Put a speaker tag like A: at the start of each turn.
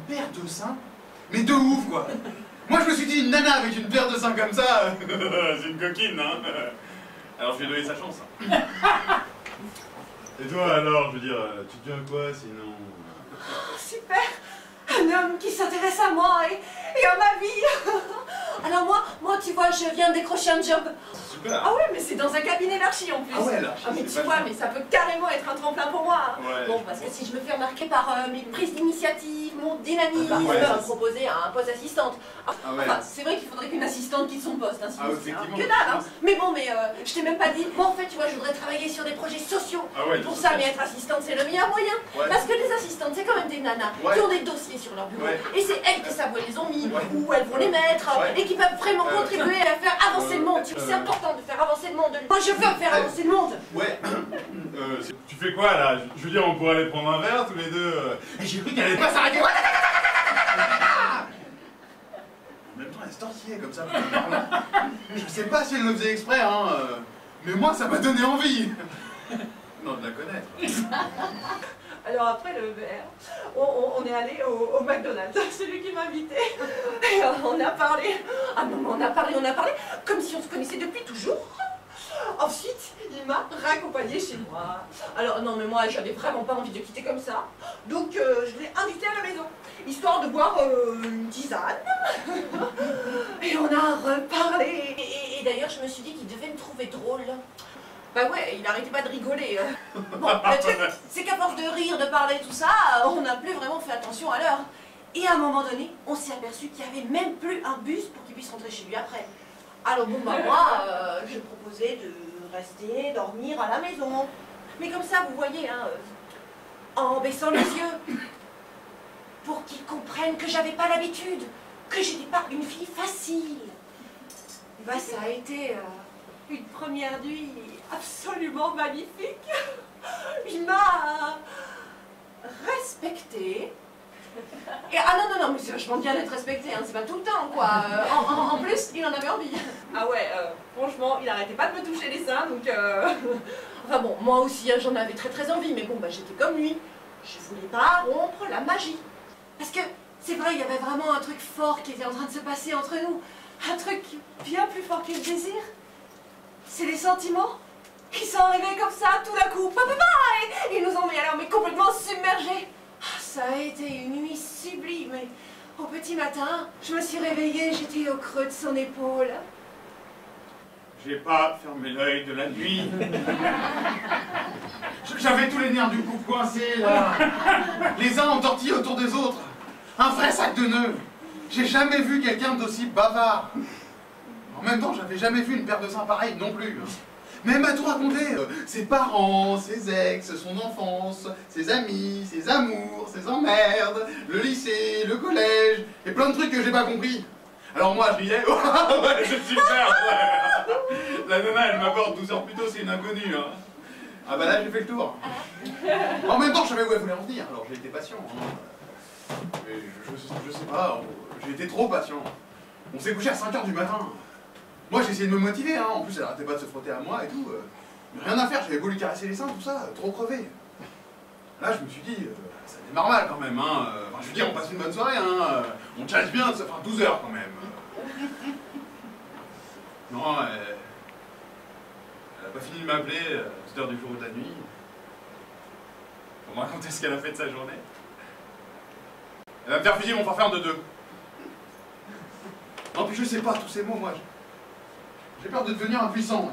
A: paire de seins? Mais de ouf, quoi. Moi, je me suis dit, une nana avec une paire de seins comme ça, c'est une coquine, hein. Alors, je lui ai donné sa chance. Et toi, alors, je veux dire, tu deviens quoi, sinon?
B: Super! Un homme qui s'intéresse à moi et à ma vie. Alors moi, tu vois, je viens de décrocher un job.
A: Super.
B: Ah ouais, mais c'est dans un cabinet d'archi en plus.
A: Ah ouais, l'archi,
B: mais
A: c'est
B: tu vois,
A: vachement.
B: mais ça peut carrément être un tremplin pour moi.
A: Ouais,
B: Bon, parce que si je me fais remarquer par mes prises d'initiative, mon dynamisme, on
A: ouais.
B: peut me proposer un poste d'assistante.
A: Ah ouais.
B: Enfin, c'est vrai qu'il faudrait qu'une assistante quitte son poste, hein, sinon
A: Ah,
B: c'est
A: effectivement.
B: que dalle, hein. Mais bon, je t'ai même pas dit. Moi, en fait, tu vois, je voudrais travailler sur des projets sociaux.
A: Ah ouais,
B: Et pour ça, mais être assistante, c'est le meilleur moyen.
A: Ouais.
B: Parce que les assistantes, c'est quand même des nanas qui ont des dossiers sur leur bureau.
A: Ouais.
B: Et c'est elles qui savent où elles les ont mis,
A: Ouais.
B: où elles vont les mettre,
A: Ouais.
B: et qui peuvent vraiment contribuer à faire avancer le monde. C'est important de faire avancer le monde. Moi, je veux faire avancer le monde.
A: Ouais.
C: Tu fais quoi là? Je veux dire, on pourrait aller prendre un verre tous les deux.
A: Et j'ai cru qu'elle allait pas s'arrêter. En même temps, elle se tortillait comme ça. Je sais pas si elle le faisait exprès, hein. Mais moi, ça m'a donné envie. Non, de la connaître.
B: Alors après le verre, on est allé au McDonald's, celui qui m'a invité. Et on a parlé. Ah non, mais on a parlé, comme si on se connaissait depuis toujours. Ensuite, il m'a raccompagné chez moi. Alors non, mais moi, j'avais vraiment pas envie de quitter comme ça. Donc, je l'ai invité à la maison, histoire de boire une tisane. Et on a reparlé. Et d'ailleurs, je me suis dit qu'il devait me trouver drôle. Bah ouais, il arrêtait pas de rigoler. Bon, le truc, c'est qu'à force de rire, de parler, tout ça, on n'a plus vraiment fait attention à l'heure. Et à un moment donné, on s'est aperçu qu'il n'y avait même plus un bus pour qu'il puisse rentrer chez lui après. Alors bon, bah moi, je proposais de rester, dormir à la maison. Mais comme ça, vous voyez, hein, en baissant les yeux, pour qu'il comprenne que j'avais pas l'habitude, que j'étais pas une fille facile. Bah ça a été une première nuit absolument magnifique. Il m'a respectée. Et, ah non, mais c'est vachement bien d'être respecté, hein, c'est pas tout le temps, quoi. En plus, il en avait envie. Ah ouais, franchement, il arrêtait pas de me toucher les seins, donc... Enfin bon, moi aussi, hein, j'en avais très envie, mais bon, bah j'étais comme lui. Je voulais pas rompre la magie. Parce que, c'est vrai, il y avait vraiment un truc fort qui était en train de se passer entre nous. Un truc bien plus fort que le désir. C'est les sentiments qui sont arrivés comme ça, tout d'un coup. Et ils nous ont mis alors, mais complètement submergés. Ça a été une nuit sublime. Et au petit matin, je me suis réveillée, j'étais au creux de son épaule.
A: J'ai pas fermé l'œil de la nuit. J'avais tous les nerfs du cou coincés, là. Les uns entortillés autour des autres. Un vrai sac de nœuds. J'ai jamais vu quelqu'un d'aussi bavard. En même temps, j'avais jamais vu une paire de seins pareille non plus. Mais elle m'a tout raconté. Ses parents, ses ex, son enfance, ses amis, ses amours, ses emmerdes, le lycée, le collège, et plein de trucs que j'ai pas compris. Alors moi, je riais. Oh, ouais, c'est super. La nana, elle m'apporte 12 heures plus tôt, c'est une inconnue. Hein. Ah bah là, j'ai fait le tour. En même temps, je savais où elle voulait en venir, alors j'ai été patient. Hein. Mais je sais pas, j'ai été trop patient. On s'est couché à 5 h du matin. Moi, j'ai essayé de me motiver, hein. En plus, elle arrêtait pas de se frotter à moi et tout. Mais rien à faire, j'avais beau lui caresser les seins, tout ça, trop crevé. Là, je me suis dit, ça démarre mal quand même, hein. Enfin, je veux dire, on passe une bonne soirée, hein. On challenge bien, ça fera 12 heures quand même. Non, elle a pas fini de m'appeler à toute heure du jour ou de la nuit. Pour me raconter ce qu'elle a fait de sa journée. Elle va me faire fusiller mon forfait en 2-2. Non, puis je sais pas, tous ces mots, moi, j'ai peur de devenir impuissant.